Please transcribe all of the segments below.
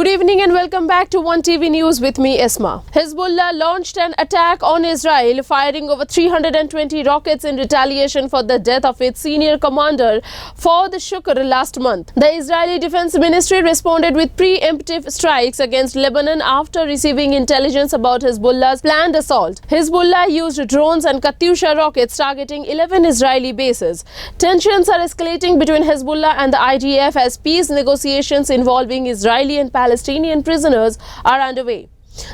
Good evening and welcome back to One TV News with me, Esma. Hezbollah launched an attack on Israel, firing over 320 rockets in retaliation for the death of its senior commander, Fouad Shukr, last month. The Israeli Defense Ministry responded with preemptive strikes against Lebanon after receiving intelligence about Hezbollah's planned assault. Hezbollah used drones and Katyusha rockets targeting 11 Israeli bases. Tensions are escalating between Hezbollah and the IDF as peace negotiations involving Israeli and Palestinian prisoners are underway.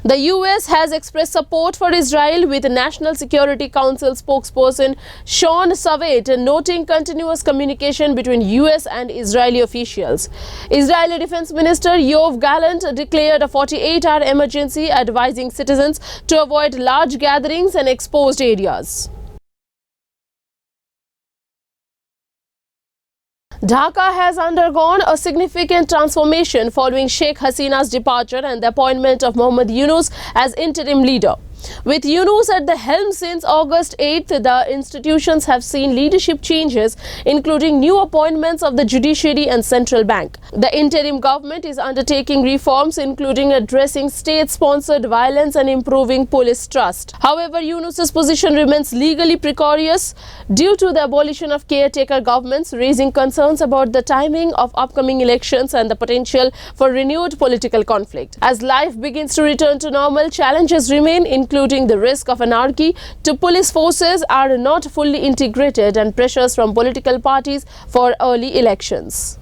The US has expressed support for Israel, with National Security Council spokesperson Sean Savate noting continuous communication between US and Israeli officials. Israeli Defense Minister Yoav Gallant declared a 48-hour emergency, advising citizens to avoid large gatherings and exposed areas. Dhaka has undergone a significant transformation following Sheikh Hasina's departure and the appointment of Mohammad Yunus as interim leader. With Yunus at the helm since August 8th, the institutions have seen leadership changes, including new appointments of the judiciary and central bank. The interim government is undertaking reforms, including addressing state-sponsored violence and improving police trust. However, Yunus's position remains legally precarious due to the abolition of caretaker governments, raising concerns about the timing of upcoming elections and the potential for renewed political conflict. As life begins to return to normal, challenges remain, including the risk of anarchy to police forces are not fully integrated and pressures from political parties for early elections.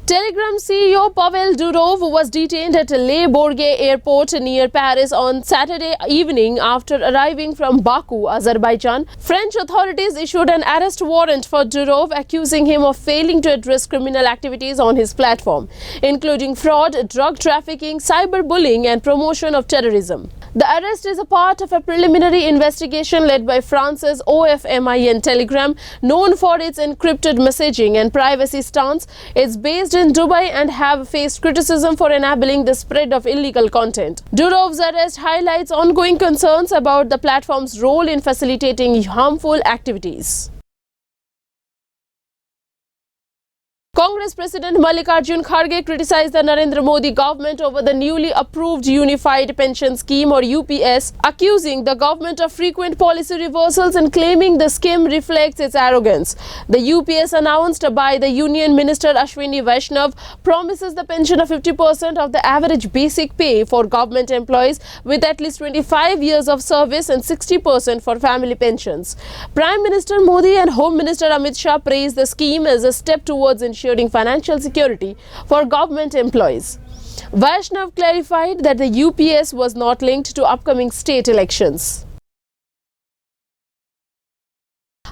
Telegram CEO Pavel Durov was detained at Le Bourget airport near Paris on Saturday evening after arriving from Baku, Azerbaijan. French authorities issued an arrest warrant for Durov, accusing him of failing to address criminal activities on his platform, including fraud, drug trafficking, cyberbullying, and promotion of terrorism. The arrest is a part of a preliminary investigation led by France's OFMIN Telegram, known for its encrypted messaging and privacy stance. It's based in Dubai and have faced criticism for enabling the spread of illegal content. Durov's arrest highlights ongoing concerns about the platform's role in facilitating harmful activities. Congress President Mallikarjun Kharge criticized the Narendra Modi government over the newly approved Unified Pension Scheme or UPS, accusing the government of frequent policy reversals and claiming the scheme reflects its arrogance. The UPS announced by the Union Minister Ashwini Vaishnav promises the pension of 50% of the average basic pay for government employees with at least 25 years of service and 60% for family pensions. Prime Minister Modi and Home Minister Amit Shah praised the scheme as a step towards ensuring financial security for government employees. Vaishnav clarified that the UPS was not linked to upcoming state elections.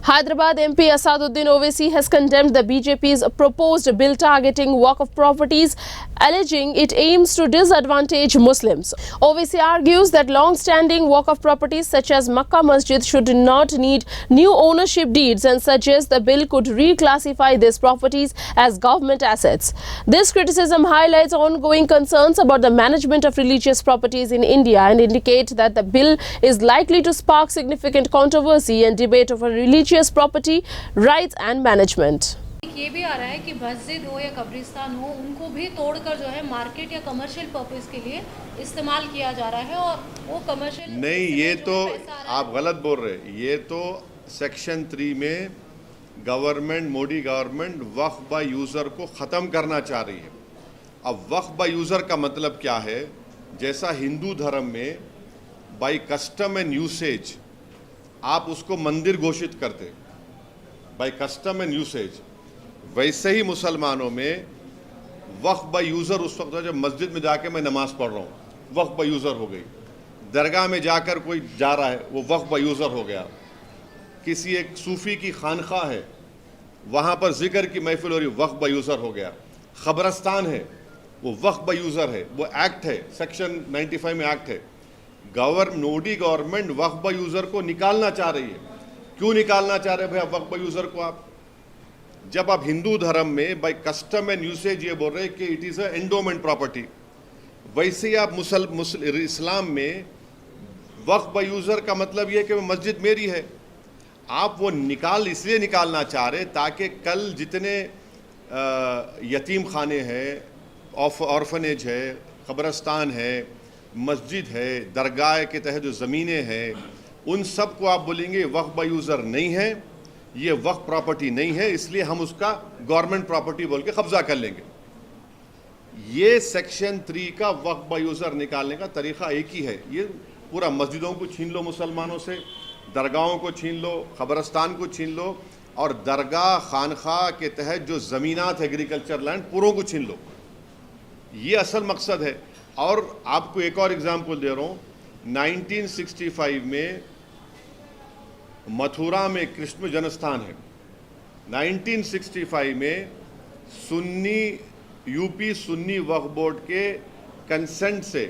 Hyderabad MP Asaduddin Owaisi has condemned the BJP's proposed bill targeting Waqf properties, alleging it aims to disadvantage Muslims. Owaisi argues that long-standing Waqf properties such as Makkah Masjid should not need new ownership deeds and suggests the bill could reclassify these properties as government assets. This criticism highlights ongoing concerns about the management of religious properties in India and indicate that the bill is likely to spark significant controversy and debate over religious property rights and management. ये भी आ रहा है कि मस्जिद हो या कब्रिस्तान हो, उनको भी तोड़कर जो है मार्केट या कमर्शियल पर्पस के लिए इस्तेमाल किया जा रहा है और वो कमर्शियल नहीं, ये तो आप गलत बोल रहे हैं। ये तो सेक्शन 3 में government, Modi government Waqf by user को ख़त्म करना चाह रही है। अब वक्फ बाय यूज़र का मतलब क्या है? जैसा हिंदू धर्म में बाय कस्टम एंड यूसेज आप उसको मंदिर घोषित करते बाय कस्टम एंड यूसेज, वैसे ही मुसलमानों में वक्फ बाय यूज़र उस वक्त जब मस्जिद में जाके मैं नमाज़ पढ़ रहा हूँ, वक्फ बाय यूज़र हो गई। दरगाह में जाकर कोई जा रहा है, वो वक्फ बाय यूज़र हो गया। किसी एक सूफ़ी की खानखा है, वहाँ पर ज़िक्र की महफिल हो रही, वक्फ बाय यूज़र हो गया। ख़बरस्तान है, वो वक्फ बाय यूज़र है। वो एक्ट है, सेक्शन 95 में एक्ट है। Modi government Waqf by user को निकालना चाह रही है। क्यों निकालना चाह रहे हैं भाई वक्फ बाय यूज़र को आप? जब आप हिंदू धर्म में बाय कस्टम एंड यूसेज ये बोल रहे हैं कि it is a endowment property, वैसे ही आप इस्लाम में वक्फ बाय यूज़र का मतलब ये है कि मस्जिद मेरी है। आप वो इसलिए निकालना चाह रहे ताकि कल जितने यतीम खाने हैं, ऑर्फनेज है, कब्रस्तान है, मस्जिद है, दरगाह के तहत जो ज़मीनें हैं, उन सब को आप बोलेंगे वक्फ बाय यूज़र नहीं है, ये वक्फ प्रॉपर्टी नहीं है, इसलिए हम उसका गवर्नमेंट प्रॉपर्टी बोल के कब्जा कर लेंगे। ये सेक्शन 3 का वक्फ बाय यूज़र निकालने का तरीका एक ही है। ये पूरा मस्जिदों को छीन लो मुसलमानों से, दरगाहों को छीन लो, कब्रस्तान को छीन लो, और दरगाह खानखा के तहत जो ज़मीनात एग्रीकल्चर लैंड पूरों को छीन लो। ये असल मकसद है। और आपको एक और एग्जाम्पल दे रहा हूँ, 1965 में मथुरा में कृष्ण जन्मस्थान है। 1965 में यूपी सुन्नी वक्फ बोर्ड के कंसेंट से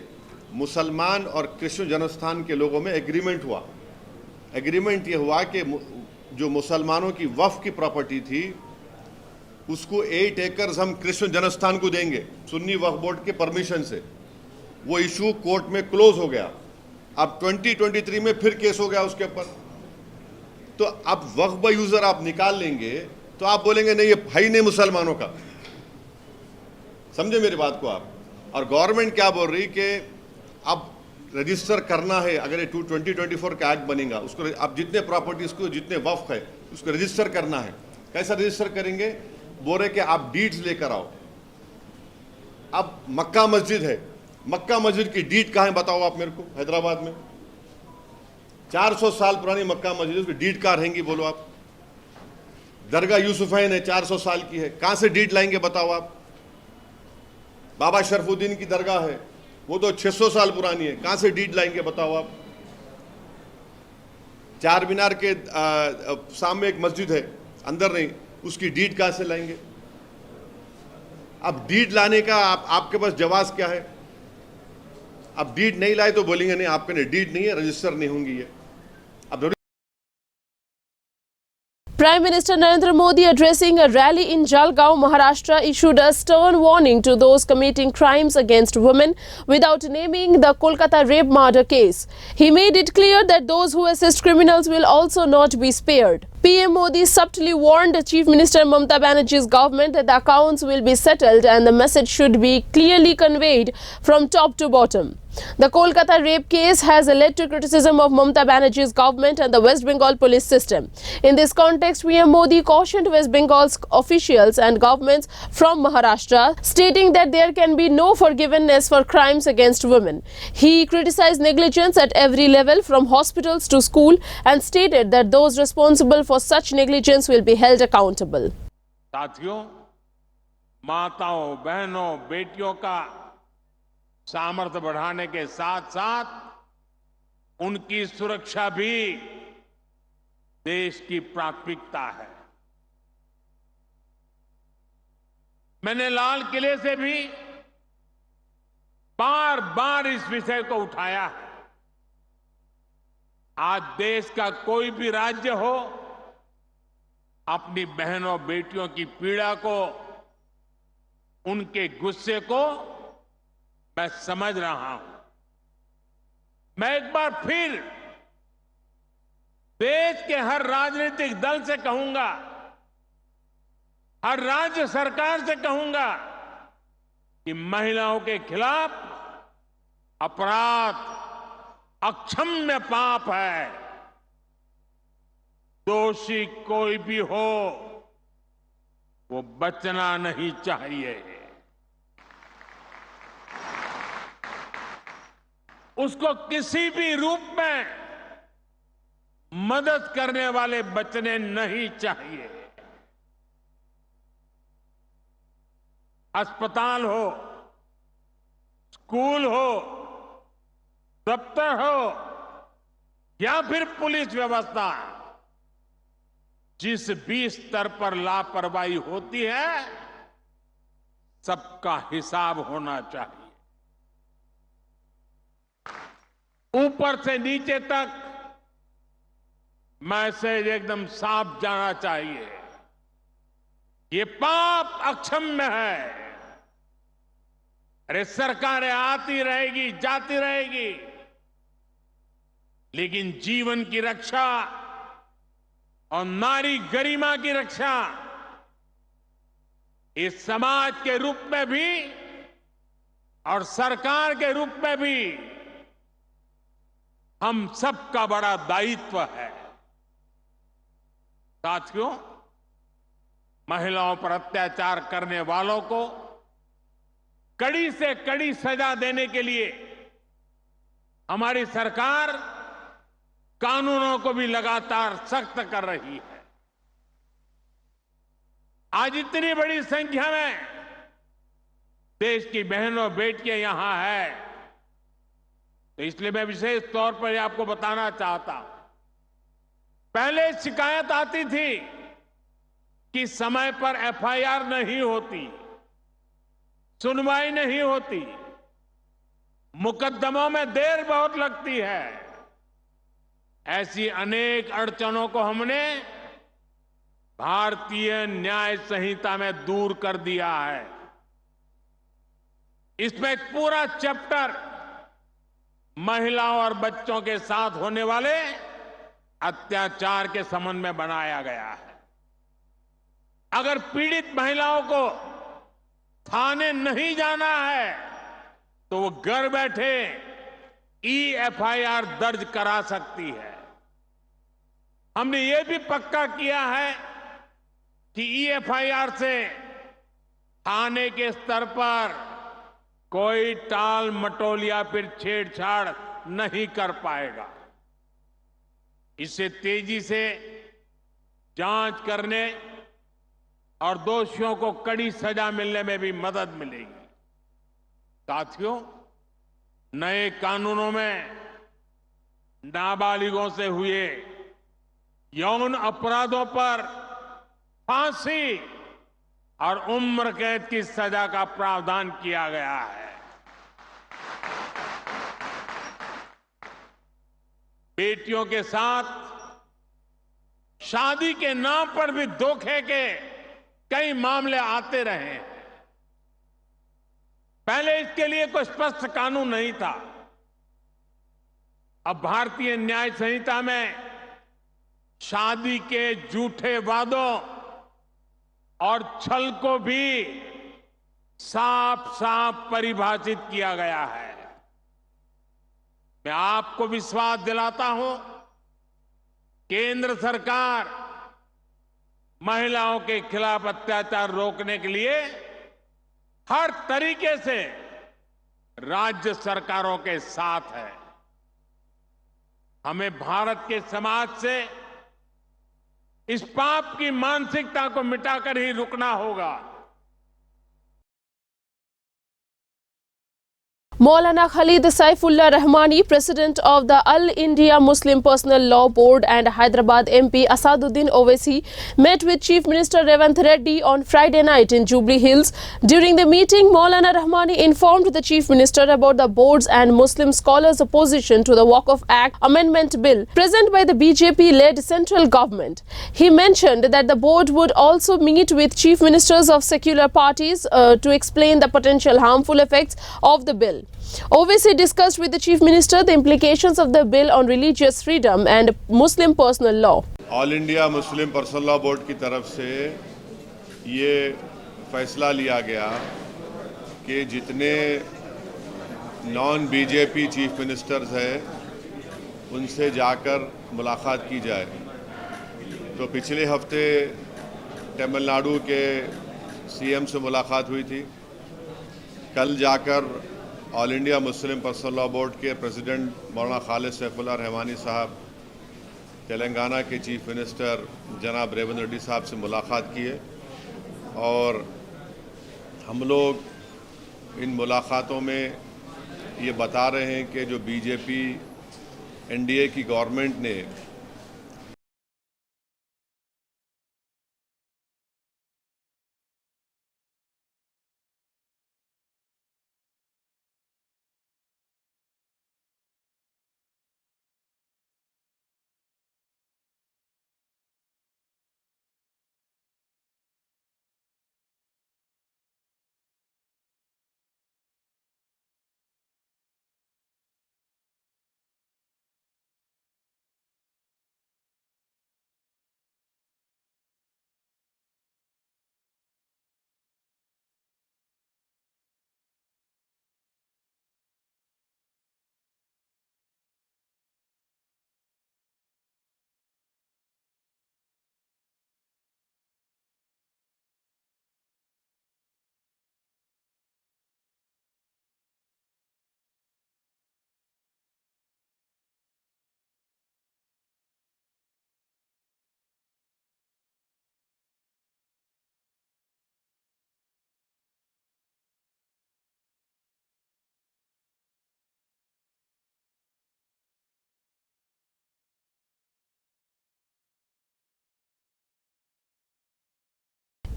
मुसलमान और कृष्ण जन्मस्थान के लोगों में एग्रीमेंट हुआ। एग्रीमेंट ये हुआ कि जो मुसलमानों की वक्फ की प्रॉपर्टी थी उसको 8 एकर्स हम कृष्ण जन्मस्थान को देंगे सुन्नी वक्फ बोर्ड के परमिशन से। वो इशू कोर्ट में क्लोज हो गया। अब 2023 में फिर केस हो गया उसके ऊपर। तो अब वक्फ बाय यूजर आप निकाल लेंगे तो आप बोलेंगे नहीं, ये है ही नहीं मुसलमानों का। समझे मेरी बात को आप। और गवर्नमेंट क्या बोल रही कि अब रजिस्टर करना है, अगर ये 2024 का एक्ट बनेगा, उसको अब जितने प्रॉपर्टीज को, जितने वक्फ है, उसको रजिस्टर करना है। कैसा रजिस्टर करेंगे? बोल रहे कि आप डीड्स लेकर आओ। अब मक्का मस्जिद है, मक्का मस्जिद की डीड कहाँ है बताओ आप मेरे को। हैदराबाद में 400 साल पुरानी मक्का मस्जिद, उसकी डीड कहाँ रहेंगी बोलो आप। दरगाह यूसुफैन है, 400 साल की है, कहाँ से डीड लाएंगे बताओ आप। बाबा शरफुद्दीन की दरगाह है, वो तो 600 साल पुरानी है, कहाँ से डीड लाएंगे बताओ आप। चार मीनार के सामने एक मस्जिद है, अंदर नहीं, उसकी डीड कहाँ से लाएंगे। अब डीड लाने का आपके पास जवाब क्या है। अब डीड नहीं लाए तो बोलेंगे नहीं आपके लिए डीड नहीं है, रजिस्टर नहीं होंगी ये। अब Prime Minister Narendra Modi, addressing a rally in Jalgaon, Maharashtra, issued a stern warning to those committing crimes against women without naming the Kolkata rape murder case. He made it clear that those who assist criminals will also not be spared. PM Modi subtly warned Chief Minister Mamata Banerjee's government that the accounts will be settled and the message should be clearly conveyed from top to bottom. The Kolkata rape case has led to criticism of Mamata Banerjee's government and the West Bengal police system. In this context, PM Modi cautioned West Bengal's officials and governments from Maharashtra, stating that there can be no forgiveness for crimes against women. He criticized negligence at every level, from hospitals to school, and stated that those responsible for such negligence will be held accountable. साथियों, माताओं, बहनों, बेटियों का सामर्थ्य बढ़ाने के साथ साथ उनकी सुरक्षा भी देश की प्राथमिकता है। मैंने लाल किले से भी बार बार इस विषय को उठाया है। आज देश का कोई भी राज्य हो, अपनी बहनों बेटियों की पीड़ा को, उनके गुस्से को मैं समझ रहा हूं। मैं एक बार फिर देश के हर राजनीतिक दल से कहूंगा, हर राज्य सरकार से कहूंगा कि महिलाओं के खिलाफ अपराध अक्षम्य पाप है। दोषी कोई भी हो, वो बचना नहीं चाहिए। उसको किसी भी रूप में मदद करने वाले बचने नहीं चाहिए। अस्पताल हो, स्कूल हो, दफ्तर हो या फिर पुलिस व्यवस्था, जिस भी स्तर पर लापरवाही होती है, सबका हिसाब होना चाहिए। ऊपर से नीचे तक मैसेज एकदम साफ जाना चाहिए। ये पाप अक्षम्य है। अरे सरकारें आती रहेगी, जाती रहेगी, लेकिन जीवन की रक्षा और नारी गरिमा की रक्षा इस समाज के रूप में भी और सरकार के रूप में भी हम सबका बड़ा दायित्व है। साथियों, महिलाओं पर अत्याचार करने वालों को कड़ी से कड़ी सजा देने के लिए हमारी सरकार कानूनों को भी लगातार सख्त कर रही है। आज इतनी बड़ी संख्या में देश की बहनों बेटियां यहां हैं, तो इसलिए मैं विशेष तौर पर आपको बताना चाहता हूं। पहले शिकायत आती थी कि समय पर एफआईआर नहीं होती, सुनवाई नहीं होती, मुकदमों में देर बहुत लगती है। ऐसी अनेक अड़चनों को हमने भारतीय न्याय संहिता में दूर कर दिया है। इसमें एक पूरा चैप्टर महिलाओं और बच्चों के साथ होने वाले अत्याचार के संबंध में बनाया गया है। अगर पीड़ित महिलाओं को थाने नहीं जाना है तो वो घर बैठे एफआईआर दर्ज करा सकती है। हमने ये भी पक्का किया है कि एफआईआर से थाने के स्तर पर कोई टाल मटोल या फिर छेड़छाड़ नहीं कर पाएगा। इससे तेजी से जांच करने और दोषियों को कड़ी सजा मिलने में भी मदद मिलेगी। साथियों, नए कानूनों में नाबालिगों से हुए यौन अपराधों पर फांसी और उम्र कैद की सजा का प्रावधान किया गया है। बेटियों के साथ शादी के नाम पर भी धोखे के कई मामले आते रहे हैं। पहले इसके लिए कोई स्पष्ट कानून नहीं था। अब भारतीय न्याय संहिता में शादी के झूठे वादों और छल को भी साफ साफ परिभाषित किया गया है। मैं आपको विश्वास दिलाता हूं, केंद्र सरकार महिलाओं के खिलाफ अत्याचार रोकने के लिए हर तरीके से राज्य सरकारों के साथ है। हमें भारत के समाज से इस पाप की मानसिकता को मिटाकर ही रुकना होगा। Maulana Khalid Saifullah Rahmani, President of the All India Muslim Personal Law Board, and Hyderabad MP Asaduddin Owaisi met with Chief Minister Revanth Reddy on Friday night in Jubilee Hills. During the meeting, Maulana Rahmani informed the Chief Minister about the board's and Muslim scholars' opposition to the Waqf Act Amendment Bill present by the BJP-led central government. He mentioned that the board would also meet with chief ministers of secular parties to explain the potential harmful effects of the bill. Owaisi discussed with the Chief Minister the implications of the bill on religious freedom and Muslim personal law. All India Muslim personal law board की तरफ से ये फैसला लिया गया कि जितने non BJP chief ministers हैं उनसे जाकर मुलाकात की जाए। तो पिछले हफ्ते तमिलनाडु के सीएम से मुलाकात हुई थी। कल जाकर all India Muslim personal law board के प्रेसिडेंट मौलाना खालिद सैफुल्लाह रहमानी साहब, तेलंगाना के चीफ मिनिस्टर जनाब रेवंत रेड्डी साहब से मुलाकात की है। और हम लोग इन मुलाकातों में ये बता रहे हैं कि जो बीजेपी एनडीए की गवर्नमेंट ने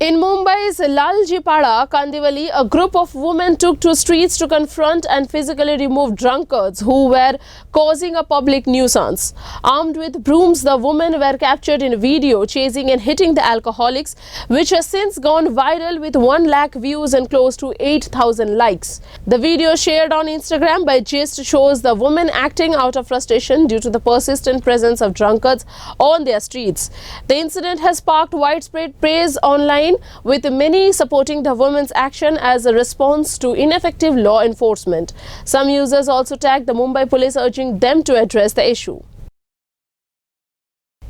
In Mumbai's Laljipada, Kandivali, a group of women took to streets to confront and physically remove drunkards who were causing a public nuisance. Armed with brooms, the women were captured in video chasing and hitting the alcoholics, which has since gone viral with 1 lakh views and close to 8,000 likes. The video shared on Instagram by Gist shows the women acting out of frustration due to the persistent presence of drunkards on their streets. The incident has sparked widespread praise online, with many supporting the women's action as a response to ineffective law enforcement. Some users also tagged the Mumbai police, urging them to address the issue.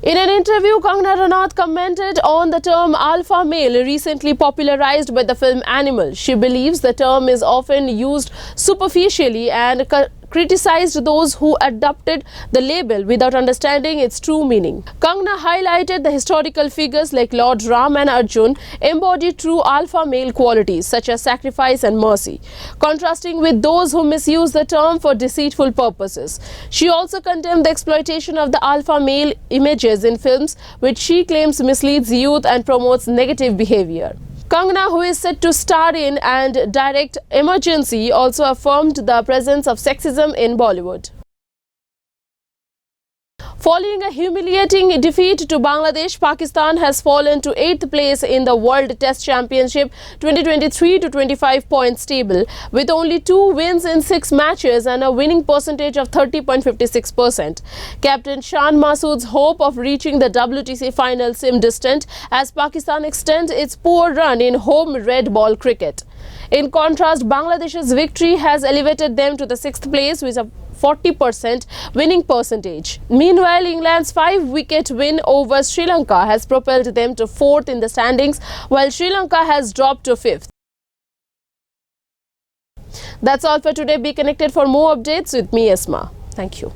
In an interview, Kangana Ranaut commented on the term alpha male recently popularized by the film Animal. She believes the term is often used superficially and criticized those who adopted the label without understanding its true meaning. Kangana highlighted the historical figures like Lord Ram and Arjun embody true alpha male qualities such as sacrifice and mercy, contrasting with those who misuse the term for deceitful purposes. She also condemned the exploitation of the alpha male images in films, which she claims misleads youth and promotes negative behavior. Kangana, who is set to star in and direct Emergency, also affirmed the presence of sexism in Bollywood. Following a humiliating defeat to Bangladesh, Pakistan has fallen to 8th place in the World Test Championship 2023 to 25 points table, with only 2 wins in 6 matches and a winning percentage of 30.56%. Captain Shan Masood's hope of reaching the WTC final seemed distant as Pakistan extends its poor run in home red ball cricket. In contrast, Bangladesh's victory has elevated them to the 6th place with a 40% winning percentage. Meanwhile, England's 5-wicket win over Sri Lanka has propelled them to 4th in the standings, while Sri Lanka has dropped to 5th. That's all for today. Be connected for more updates with me, Esma. Thank you.